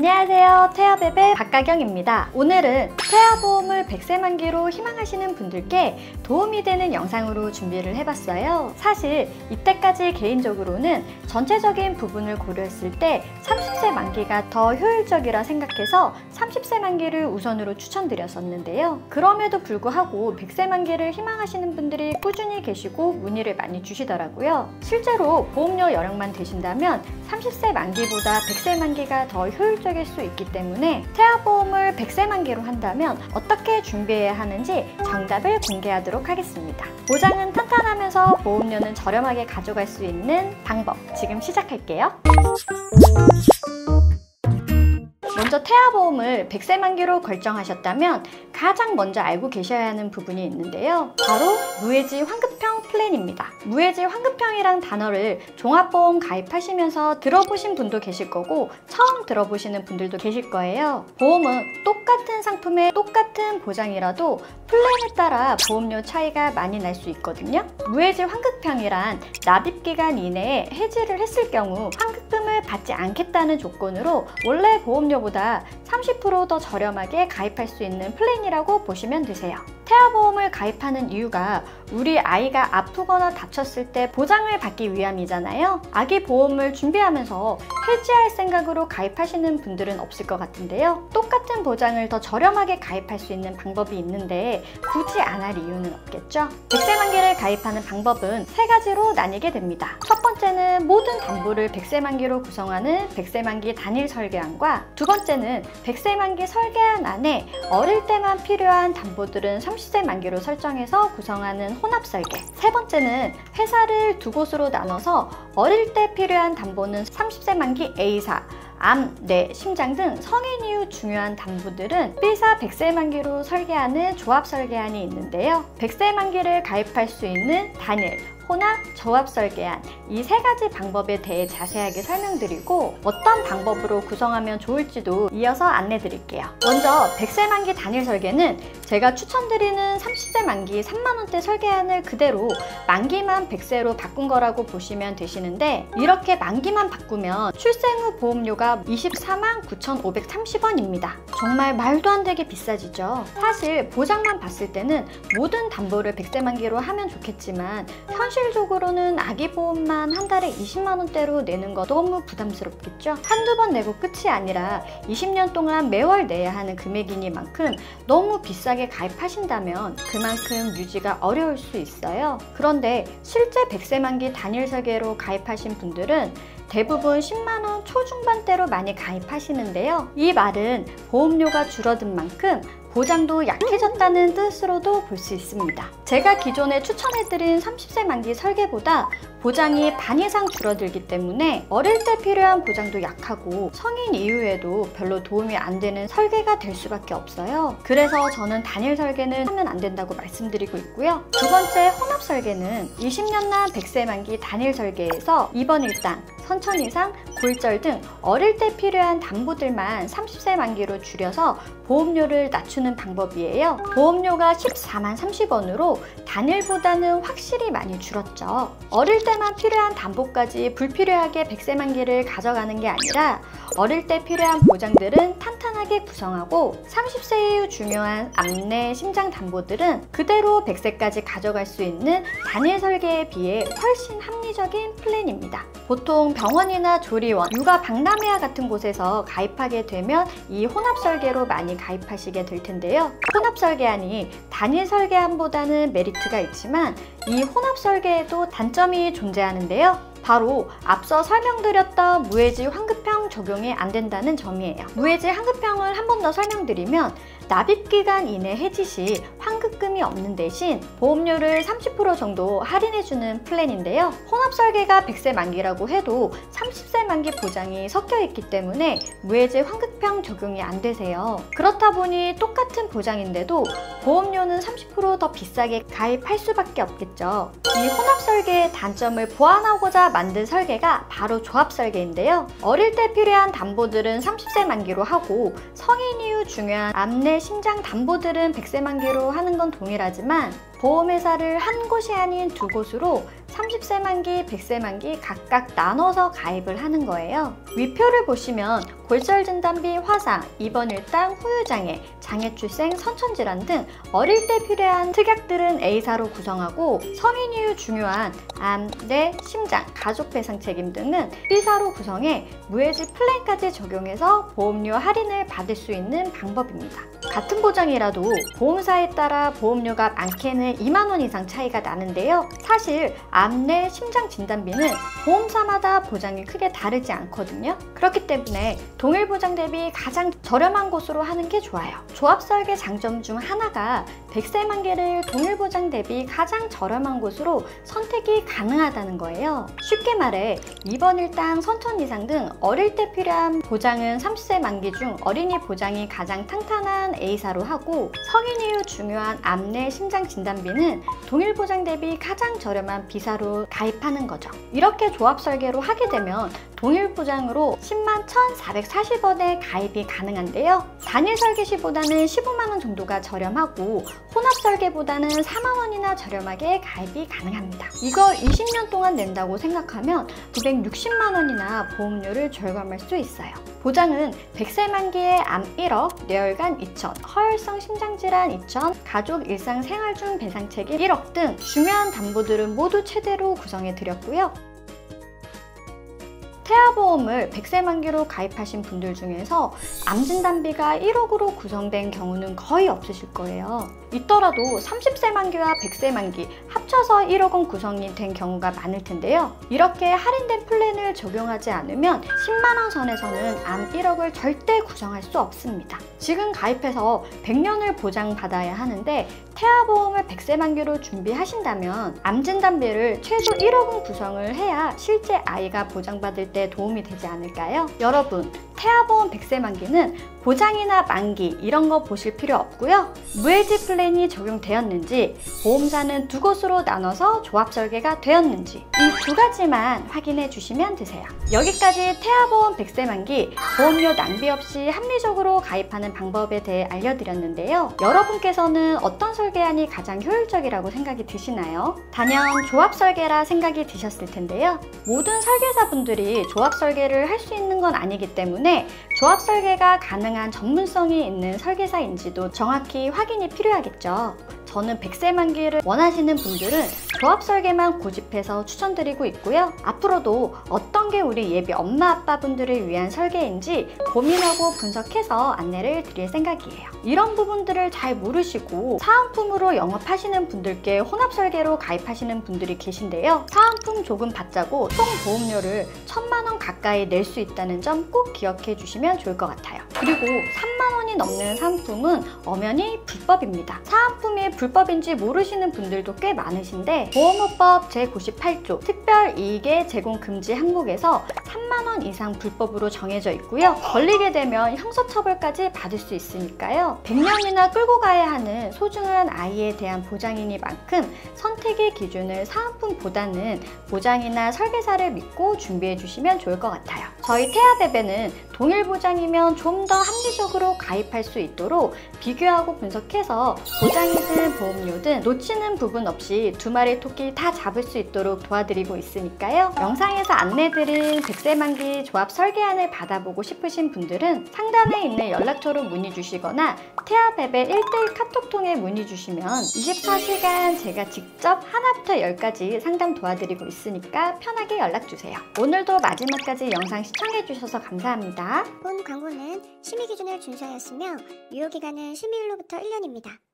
안녕하세요. 태아베베 박가경입니다. 오늘은 태아보험을 100세 만기로 희망하시는 분들께 도움이 되는 영상으로 준비를 해봤어요. 사실 이때까지 개인적으로는 전체적인 부분을 고려했을 때 30세 만기가 더 효율적이라 생각해서 30세 만기를 우선으로 추천드렸었는데요. 그럼에도 불구하고 100세 만기를 희망하시는 분들이 꾸준히 계시고 문의를 많이 주시더라고요. 실제로 보험료 여력만 되신다면 30세 만기보다 100세 만기가 더 효율적일 수 있기 때문에 태아보험을 100세 만기로 한다면 어떻게 준비해야 하는지 정답을 공개하도록 하겠습니다. 보장은 탄탄하면서 보험료는 저렴하게 가져갈 수 있는 방법, 지금 시작할게요. 먼저 태아보험을 100세 만기로 결정하셨다면 가장 먼저 알고 계셔야 하는 부분이 있는데요. 바로 무해지 환급형 플랜입니다. 무해지 환급형이란 단어를 종합보험 가입하시면서 들어보신 분도 계실 거고 처음 들어보시는 분들도 계실 거예요. 보험은 똑같은 상품에 똑같은 보장이라도 플랜에 따라 보험료 차이가 많이 날 수 있거든요. 무해지 환급형이란 납입기간 이내에 해지를 했을 경우 환급금을 받지 않겠다는 조건으로 원래 보험료보다 30% 더 저렴하게 가입할 수 있는 플랜이라고 보시면 되세요. 태아보험을 가입하는 이유가 우리 아이가 아프거나 다쳤을 때 보장을 받기 위함이잖아요. 아기 보험을 준비하면서 해지할 생각으로 가입하시는 분들은 없을 것 같은데요. 똑같은 보장을 더 저렴하게 가입할 수 있는 방법이 있는데 굳이 안 할 이유는 없겠죠. 100세 만기를 가입하는 방법은 세 가지로 나뉘게 됩니다. 첫 번째는 모든 담보를 100세 만기로 구성하는 100세 만기 단일 설계안과 두 번째는 100세 만기 설계안 안에 어릴 때만 필요한 담보들은 30세 만기로 설정해서 구성하는 혼합 설계. 세 번째는 회사를 두 곳으로 나눠서 어릴 때 필요한 담보는 30세 만기 A사, 암, 뇌, 심장 등 성인 이후 중요한 담보들은 B사 100세 만기로 설계하는 조합 설계안이 있는데요. 100세 만기를 가입할 수 있는 단일, 혼합, 조합 설계안 이 세 가지 방법에 대해 자세하게 설명드리고 어떤 방법으로 구성하면 좋을지도 이어서 안내 드릴게요. 먼저 100세 만기 단일 설계는 제가 추천드리는 30세 만기 3만원대 설계안을 그대로 만기만 100세로 바꾼 거라고 보시면 되시는데 이렇게 만기만 바꾸면 출생 후 보험료가 24만 9,530원입니다. 정말 말도 안 되게 비싸지죠. 사실 보장만 봤을 때는 모든 담보를 100세 만기로 하면 좋겠지만 현실적으로는 아기 보험만 한 달에 20만원대로 내는 거 너무 부담스럽겠죠? 한두 번 내고 끝이 아니라 20년 동안 매월 내야 하는 금액이니만큼 너무 비싸게 가입하신다면 그만큼 유지가 어려울 수 있어요. 그런데 실제 100세 만기 단일 설계로 가입하신 분들은 대부분 10만원 초중반대로 많이 가입하시는데요. 이 말은 보험료가 줄어든 만큼 보장도 약해졌다는 뜻으로도 볼 수 있습니다. 제가 기존에 추천해드린 30세 만기 설계보다 보장이 반 이상 줄어들기 때문에 어릴 때 필요한 보장도 약하고 성인 이후에도 별로 도움이 안 되는 설계가 될 수밖에 없어요. 그래서 저는 단일 설계는 하면 안 된다고 말씀드리고 있고요. 두 번째 혼합 설계는 20년 난 100세 만기 단일 설계에서 입원 일당, 선천 이상, 골절 등 어릴 때 필요한 담보들만 30세 만기로 줄여서 보험료를 낮추는 방법이에요. 보험료가 14만 30원으로 단일보다는 확실히 많이 줄었죠. 어릴 때만 필요한 담보까지 불필요하게 100세 만기를 가져가는 게 아니라 어릴 때 필요한 보장들은 탄탄하게 구성하고 30세 이후 중요한 암내, 심장 담보들은 그대로 100세까지 가져갈 수 있는 단일 설계에 비해 훨씬 합리적인 플랜입니다. 보통 병원이나 조리원, 육아 박람회와 같은 곳에서 가입하게 되면 이 혼합 설계로 많이 가입하시게 될 텐데요. 혼합 설계안이 단일 설계안보다는 메리트가 있지만 이 혼합 설계에도 단점이 존재하는데요. 바로 앞서 설명드렸던 무해지 환급형 적용이 안 된다는 점이에요. 무해지 환급형을 한 번 더 설명드리면 납입기간 이내 해지 시 환급금이 없는 대신 보험료를 30% 정도 할인해주는 플랜인데요. 혼합 설계가 100세 만기라고 해도 30세 만기 보장이 섞여 있기 때문에 무해지 환급형 적용이 안 되세요. 그렇다 보니 똑같은 보장인데도 보험료는 30% 더 비싸게 가입할 수밖에 없겠죠. 이 혼합 설계의 단점을 보완하고자 만든 설계가 바로 조합 설계인데요. 어릴 때 필요한 담보들은 30세 만기로 하고 성인 이후 중요한 암내, 심장 담보들은 100세 만기로 하는 건 동일하지만 보험회사를 한 곳이 아닌 두 곳으로 30세 만기, 100세 만기 각각 나눠서 가입을 하는 거예요. 위표를 보시면 골절진단비, 화상, 입원 일당, 후유장애, 장애출생, 선천질환 등 어릴 때 필요한 특약들은 A사로 구성하고 성인 이후 중요한 암, 뇌, 심장, 가족 배상 책임 등은 B사로 구성해 무해지 플랜까지 적용해서 보험료 할인을 받을 수 있는 방법입니다. 같은 보장이라도 보험사에 따라 보험료가 많게는 2만 원 이상 차이가 나는데요. 사실 암, 뇌, 심장 진단비는 보험사마다 보장이 크게 다르지 않거든요. 그렇기 때문에 동일 보장 대비 가장 저렴한 곳으로 하는 게 좋아요. 조합설계 장점 중 하나가 100세 만기를 동일 보장 대비 가장 저렴한 곳으로 선택이 가능하다는 거예요. 쉽게 말해 입원 일당, 선천 이상 등 어릴 때 필요한 보장은 30세 만기 중 어린이 보장이 가장 탄탄한 A사로 하고 성인 이후 중요한 암, 뇌, 심장 진단비는 동일 보장 대비 가장 저렴한 B사로 가입하는 거죠. 이렇게 조합 설계로 하게 되면 동일 보장으로 10만 1,440원에 가입이 가능한데요. 단일 설계 시보다는 15만 원 정도가 저렴하고 혼합 설계보다는 4만 원이나 저렴하게 가입이 가능합니다. 이걸 20년 동안 낸다고 생각하면 960만 원이나 보험료를 절감할 수 있어요. 보장은 100세 만기에 암 1억, 뇌혈관 2천, 허혈성 심장질환 2천, 가족 일상 생활 중 배상 책임 1억 등 중요한 담보들은 모두 최대로 구성해 드렸고요. 태아보험을 100세 만기로 가입하신 분들 중에서 암진단비가 1억으로 구성된 경우는 거의 없으실 거예요. 있더라도 30세 만기와 100세 만기 합쳐서 1억 원 구성이 된 경우가 많을 텐데요. 이렇게 할인된 플랜을 적용하지 않으면 10만 원 선에서는 암 1억을 절대 구성할 수 없습니다. 지금 가입해서 100년을 보장받아야 하는데 태아보험을 100세 만기로 준비하신다면 암진단비를 최소 1억 원 구성을 해야 실제 아이가 보장받을 때 도움이 되지 않을까요? 여러분, 태아보험 100세 만기는 보장이나 만기 이런 거 보실 필요 없고요. 무해지 플랜이 적용되었는지, 보험사는 두 곳으로 나눠서 조합 설계가 되었는지 이 두 가지만 확인해 주시면 되세요. 여기까지 태아보험 100세 만기 보험료 낭비 없이 합리적으로 가입하는 방법에 대해 알려드렸는데요. 여러분께서는 어떤 설계안이 가장 효율적이라고 생각이 드시나요? 단연 조합 설계라 생각이 드셨을 텐데요. 모든 설계사분들이 조합 설계를 할 수 있는 건 아니기 때문에 조합 설계가 가능한 전문성이 있는 설계사인지도 정확히 확인이 필요하겠죠. 저는 100세 만기를 원하시는 분들은 조합 설계만 고집해서 추천드리고 있고요. 앞으로도 어떤 게 우리 예비 엄마 아빠분들을 위한 설계인지 고민하고 분석해서 안내를 드릴 생각이에요. 이런 부분들을 잘 모르시고 사은품으로 영업하시는 분들께 혼합 설계로 가입하시는 분들이 계신데요. 사은품 조금 받자고 총 보험료를 1,000만 원 가까이 낼 수 있다는 점 꼭 기억해 주시면 좋을 것 같아요. 그리고 3만 원이 넘는 사은품은 엄연히 불법입니다. 사은품이 불법인지 모르시는 분들도 꽤 많으신데 보험업법 제98조 특별이익의 제공 금지 항목에서 3만 원 이상 불법으로 정해져 있고요. 걸리게 되면 형사처벌까지 받을 수 있으니까요. 100년이나 끌고 가야 하는 소중한 아이에 대한 보장이니만큼 선택의 기준을 사은품보다는 보장이나 설계사를 믿고 준비해 주시면 좋을 것 같아요. 저희 태아베베는 동일 보장이면 좀 더 합리적으로 가입할 수 있도록 비교하고 분석해서 보장이든 보험료든 놓치는 부분 없이 두 마리 토끼 다 잡을 수 있도록 도와드리고 있으니까요. 영상에서 안내드린 100세 만기 조합 설계안을 받아보고 싶으신 분들은 상단에 있는 연락처로 문의 주시거나 태아베베 1:1 카톡통에 문의 주시면 24시간 제가 직접 하나부터 10까지 상담 도와드리고 있으니까 편하게 연락주세요. 오늘도 마지막까지 영상 시청해주셔서 감사합니다. 본 광고는 심의 기준을 준수하였으며 유효기간은 심의일로부터 1년입니다.